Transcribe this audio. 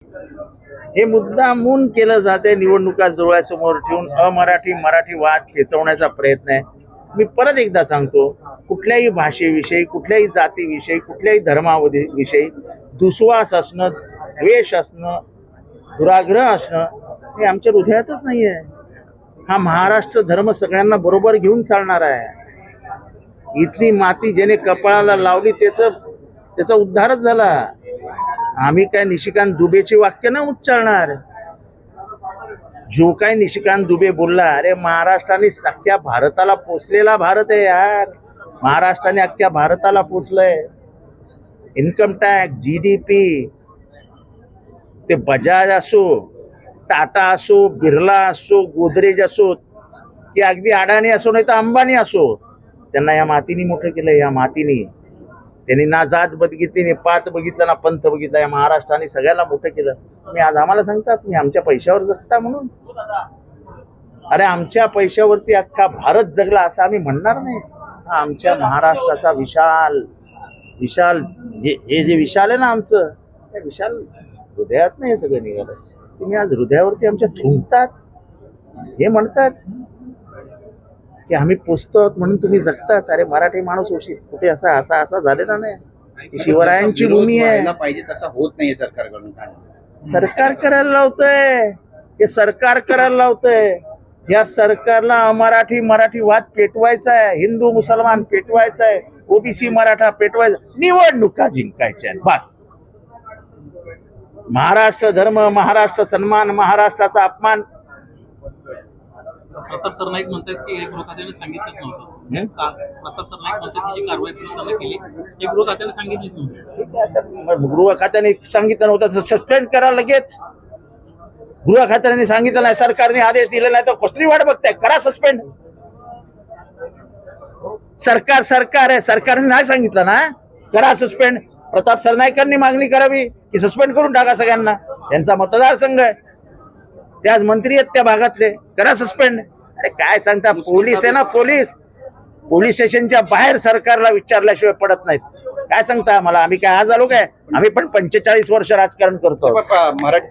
हे मुद्दामून केलं जाते निवडणुका डोळ्यासमोर ठेवून अमराठी मराठी वाद पेटवण्याचा प्रयत्न आहे। मी परत एकदा सांगतो, कुठल्याही भाषेविषयी, कुठल्याही जातीविषयी, कुठल्याही धर्माविषयी दुस्वास असणं, द्वेष असणं, दुराग्रह असणं हे आमच्या हृदयातच नाही आहे। हा महाराष्ट्र धर्म सगळ्यांना बरोबर घेऊन चालणार आहे। इथली माती ज्याने कपाळाला लावली त्याचा उद्धारच झाला। आम्ही काय निशिकांत दुबेची वाक्य ना उच्चारणार। जो काय निशिकांत दुबे बोलला, अरे महाराष्ट्राने अख्ख्या भारताला पोचलेला भारत आहे यार। महाराष्ट्राने अख्ख्या भारताला पोचलंय। इन्कम टॅक्स, GDP, ते बजाज असो, टाटा असो, बिर्ला असो, गोदरेज असो, की अगदी अडाणी असो नाही तर अंबानी असो, त्यांना या मातीने मोठं केलं। या मातीने त्यांनी ना जात बघितली, ना पात बघितलं, ना पंथ बघितला। या महाराष्ट्राने सगळ्याला मोठं केलं। तुम्ही आज आम्हाला सांगता तुम्ही आमच्या पैशावर जगता म्हणून? अरे आमच्या पैशावरती अख्खा भारत जगला असं आम्ही म्हणणार नाही। आमच्या महाराष्ट्राचा विशाल विशाल हे जे विशाल आहे ना आमचं, त्या विशाल हृदयात नाही हे सगळं निघालं। तुम्ही आज हृदयावरती आमच्या थुंकतात, हे म्हणतात की आम्ही पोचतो म्हणून तुम्ही जगतात। अरे मराठी माणूस उशीर कुठे असा झालेला नाही। शिवरायांची भूमी आहे। पाहिजे तसा होत नाही सरकारकडून। सरकार करायला लावतंय, हे सरकार करायला लावतंय। या सरकारला अमराठी मराठी वाद पेटवायचा आहे, हिंदू मुसलमान पेटवायचा आहे, OBC मराठा पेटवायचा, निवडणुका जिंकायच्या बस। महाराष्ट्र धर्म, महाराष्ट्र सन्मान, महाराष्ट्राचा अपमान। प्रताप सरनाईक म्हणतात की हे गृह खात्याने सांगितलंच नव्हतं। प्रताप सरनाईक म्हणतात की जी कारवाई पोलिसांनी केली हे गृह खात्याने सांगितलीच नव्हती। गृह खात्याने सांगितलं नव्हतं तर सस्पेंड करा लगेच। गृह खात्याने सांगितलं नाही, सरकारने आदेश दिले नाही तर कसली वाट बघताय? करा सस्पेंड। सरकार आहे, सरकारने नाही सांगितलं ना, करा सस्पेंड। प्रताप सरनाईकांनी मागणी करावी की सस्पेंड करून टाका सगळ्यांना। त्यांचा मतदारसंघ आहे, ते आज मंत्री आहेत त्या भागातले, करा सस्पेंड। अरे काय सांगता? पोलीस आहे ना, पोलीस स्टेशनच्या बाहेर सरकारला विचारल्याशिवाय पडत नाहीत। काय सांगता आम्हाला? आम्ही काय आज आलो काय? आम्ही पण 45 वर्ष राजकारण करतो। मराठी